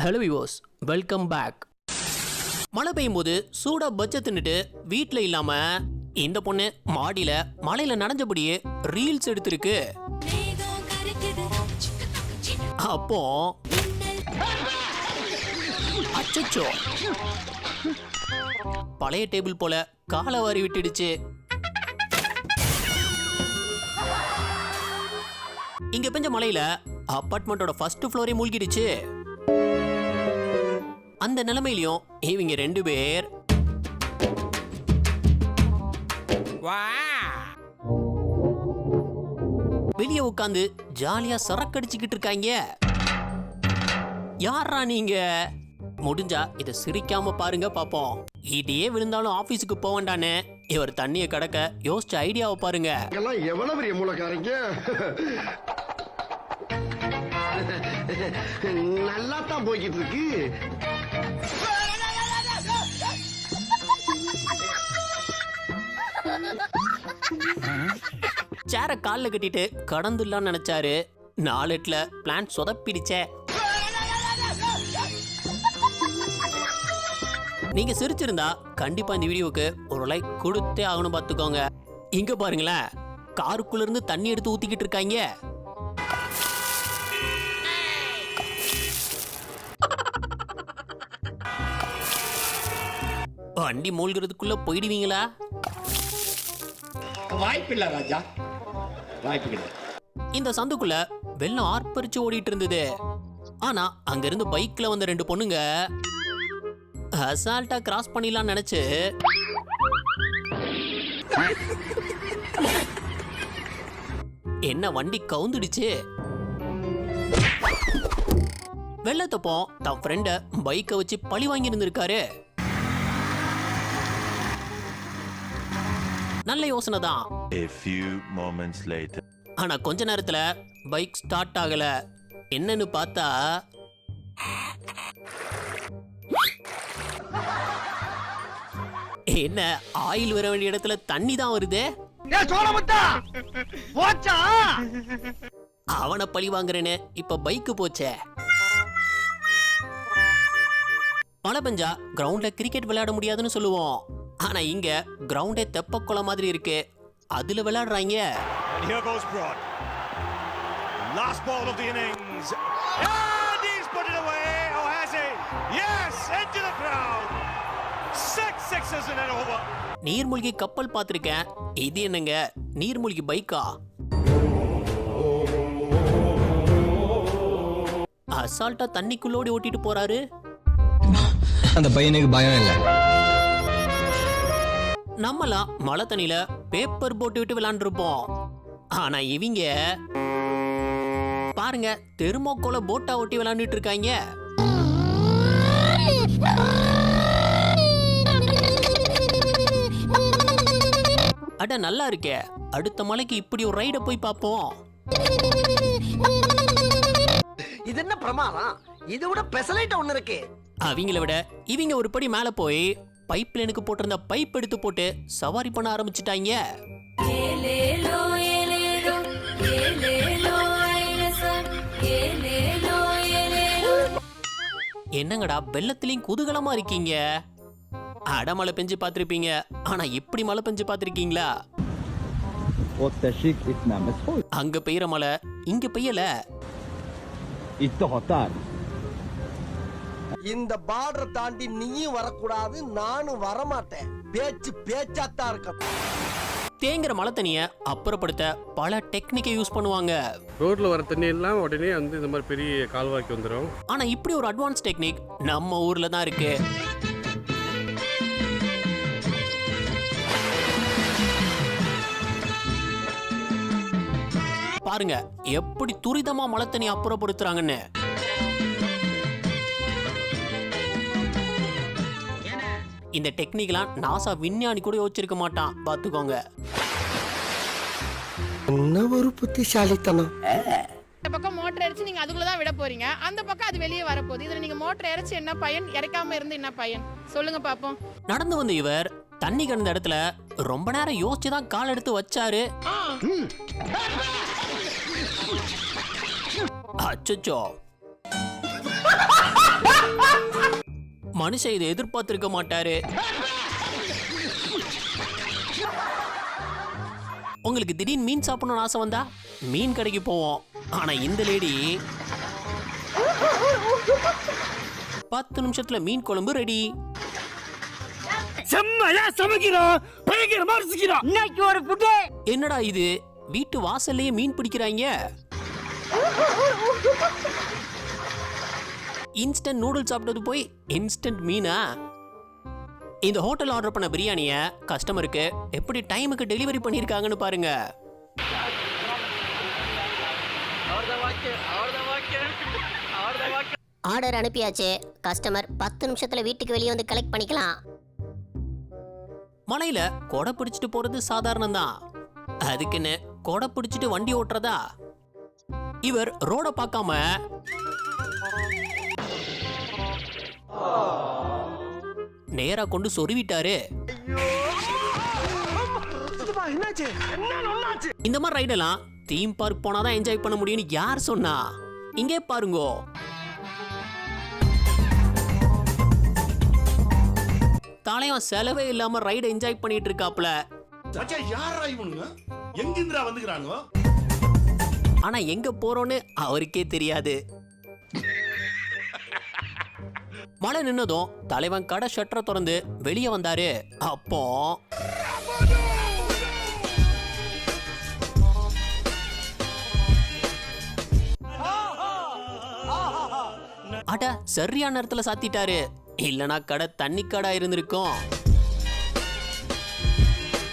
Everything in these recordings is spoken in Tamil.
Hello viewers, welcome back. மழை பெய்யும் போது சூடா பஜ்ஜை தின்னுட்டு வீட்டில் இல்லாம இந்த பொண்ணு மாடியில மழையில நனைஞ்சபடியே ரீல்ஸ் எடுத்திருக்கு. அப்போ அச்சச்சோ, பழைய டேபிள் போல காலை வாரி விட்டுடுச்சு. இங்க பெஞ்ச மழையில அபார்ட்மெண்டோட ஃபர்ஸ்ட் ஃப்ளோரே மூழ்கிடுச்சு. அந்த நிலைமையிலும் இவங்க 2 பேர் வெளியே உட்காந்து ஜாலியா சரக்கடிச்சுக்கிட்டு இருக்காங்க. யாரா நீங்க? முடிஞ்சா இதை சிரிக்காம பாருங்க பாப்போம். இதையே விழுந்தாலும் ஆபீஸுக்கு போக வேண்டான்னு இவர் தண்ணியை கடக்க யோசிச்ச ஐடியாவை பாருங்க. எவ்வளவு பெரிய மூலக்காரங்க, நல்லா தான் போய்கிட்டு இருக்கு. சேர கால்ல கட்டிட்டு கடந்துடலான்னு நினைச்சாரு. நாலெட்ல பிளான் சொதப்பிடுச்சே. நீங்க சிரிச்சிருந்தா கண்டிப்பா இந்த வீடியோவுக்கு ஒரு லைக் கொடுத்தே ஆகணும் பார்த்துக்கோங்க. இங்க பாருங்களேன், காருக்குள்ள இருந்து தண்ணி எடுத்து ஊத்திக்கிட்டு இருக்காங்க. வண்டி மூழ்கிறதுக்குள்ள போயிடுவீங்களா? வாய்ப்பில்லை ராஜா, வாய்ப்பு. இந்த சந்துக்குள்ள வெள்ளம் ஆர்ப்பரிச்சு ஓடிட்டு இருந்தது. ஆனா அங்க இருந்து பைக்ல வந்த 2 பொண்ணுங்க அசால்ட்டா கிராஸ் பண்ணிடலாம் நினைச்சு என்ன வண்டி கவுந்துடுச்சு. வெள்ளத்தப்போ தன் ஃப்ரெண்ட பைக்கை வச்சு பழி வாங்கி இருந்திருக்காரு. நல்ல யோசனை தான். ஆனா கொஞ்ச நேரத்துல பைக் ஸ்டார்ட் ஆகல. என்னன்னு பார்த்தா என்ன, ஆயில் வர வேண்டிய இடத்துல தண்ணி தான் வருது. அவனை பழி வாங்குறேன்னு இப்ப பைக்கு போச்சே. மழை பெஞ்சா கிரவுண்ட்ல கிரிக்கெட் விளையாட முடியாதுன்னு சொல்லுவோம். ஆனா இங்க கிரவுண்டே தெப்பக்குளம் மாதிரி இருக்கு, அதுல விளையாடுறாங்க. நீர்மூழ்கி கப்பல் பார்த்திருக்கேன், இது என்னங்க நீர்மூழ்கி பைக்கா? அசால்ட்டா தண்ணிக்குள்ளோடி ஓட்டிட்டு போறாரு. அந்த பையனுக்கு பயம் இல்ல. நம்மலாம் மழை தண்ணியில பேப்பர் போட்டு விட்டு விளையாண்டுருப்போம். ஆனா இவங்க பாருங்க, தெர்மோக்கோல போட்டா ஓட்டி விளையாண்டுட்டு இருக்காங்க. அட நல்லா இருக்கே, அடுத்த மலைக்கு இப்படி ஒரு ரைட போய் பார்ப்போம். இது என்ன பிரமாதம், இதை விட பெசலைட் ஒண்ணு இருக்கு. அவங்கள விட இவங்க ஒரு படி மேல போய் பைப் லைனுக்கு போட்டிருந்த பைப் எடுத்து போட்டு சவாரி பண்ண ஆரம்பிச்சுட்டாங்க. என்னங்கடா வெள்ளத்திலையும் குதூகலமா இருக்கீங்க? அடமழை பெஞ்சு பார்த்திருப்பீங்க, ஆனா இப்படி மழை பெஞ்சு பார்த்திருக்கீங்களா? அங்க பெய்யற மழை இங்க பெய்யல. இந்த பார்டர் தாண்டி நீயும் வரக்கூடாது, நானும் வரமாட்டேன். பேச்சு பேச்சாத்தான் இருக்க. தேங்குற மழை தண்ணிய அப்புறப்படுத்த பல டெக்னிக்கை யூஸ் பண்ணுவாங்க. ரோட்ல வர தண்ணி எல்லாம் உடனே வந்து இந்த மாதிரி பெரிய கால்வாய்க்கு வந்துடும். ஆனா இப்படி ஒரு அட்வான்ஸ் டெக்னிக் நம்ம ஊர்ல தான் இருக்கு. பாருங்க எப்படி துரிதமா மழை தண்ணி அப்புறப்படுத்துறாங்கன்னு. இந்த டெக்னிக்லாம் நாசா விஞ்ஞானி கூட யோசிச்சிருக்க மாட்டான் பாத்துக்கோங்க. என்ன ஒரு புத்திசாலித்தனம். இந்த பக்கம் மோட்டர் அடிச்சு நீங்க அதுக்குள்ளதான் விட போறீங்க, அந்த பக்கம் அது வெளியே வரப்போகுது. இதுல நீங்க மோட்டர் இறச்சி என்ன பயன், இறக்காம இருந்து என்ன பயன் சொல்லுங்க பாப்போம். நடந்து வந்த இவர் தண்ணி கிடந்த இடத்துல ரொம்ப நேரம் யோசிச்சுதான் கால் எடுத்து வச்சாரு. அச்சச்சோ, மனுஷன் இதை எதிர்பார்த்திருக்க மாட்டாரு. உங்களுக்கு திடீர்னு மீன் சாப்பிடணும்னு ஆசை வந்தா மீன் கடைக்கு போவோம். ஆனா இந்த லேடி 10 நிமிஷத்துல மீன் குழம்பு ரெடி. என்னடா இது, வீட்டு வாசல்லையே மீன் பிடிக்கிறாங்க. இன்ஸ்டன்ட் நூடுல்ஸ் சாப்பிட்டது போய் இன்ஸ்டன்ட் மீனா? இந்த ஹோட்டல் ஆர்டர் பண்ண பிரியாணிய கஸ்டமருக்கு எப்படி டைமுக்கு டெலிவரி பண்ணிருக்காங்கன்னு பாருங்க. ஆர்டர் அனுப்பியாச்சு. கஸ்டமர் 10 நிமிஷத்துல வீட்டுக்கு வெளியே வந்து கலெக்ட் பண்ணிக்கலாம். மலையில கொடை பிடிச்சிட்டு போறது சாதாரணம் தான். அதுக்குன்னு கொடை பிடிச்சிட்டு வண்டி ஓட்டுறதா? இவர் ரோட பார்க்காம நேரா கொண்டு சொருவிட்டாரு. இந்த மாதிரி ரைடெல்லாம் தீம் பார்க் போனாதான் என்ஜாய் பண்ண முடியும்னு யார் சொன்னா? இங்கே பாருங்க. தலைவன் செலவே இல்லாம ரைட என்ஜாய் பண்ணிட்டு இருக்காப்ல. ஆனா எங்க போறோம்னு அவருக்கே தெரியாது. மழை நின்னதும் தலைவன் கடை ஷட்டரை திறந்து வெளியே வந்தாரு. அப்போ அட சரியான நேரத்துல சாத்திட்டாரு. இல்லனா கடை தண்ணி கடை இருந்திருக்கும்.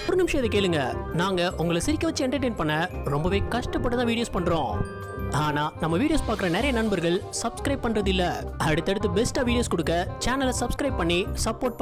ஒரு நிமிஷம் இதை கேளுங்க. நாங்க உங்களை சிரிக்க வச்சு என்டர்டெயின் பண்ண ரொம்பவே கஷ்டப்பட்டு தான் வீடியோஸ் பண்றோம். ஆனா நம்ம வீடியோஸ் பார்க்குற நிறைய நண்பர்கள் சப்ஸ்கிரைப் பண்றது இல்ல. அடுத்தடுத்து பெஸ்டா வீடியோஸ் கொடுக்க சேனலை சப்ஸ்கிரைப் பண்ணி சப்போர்ட்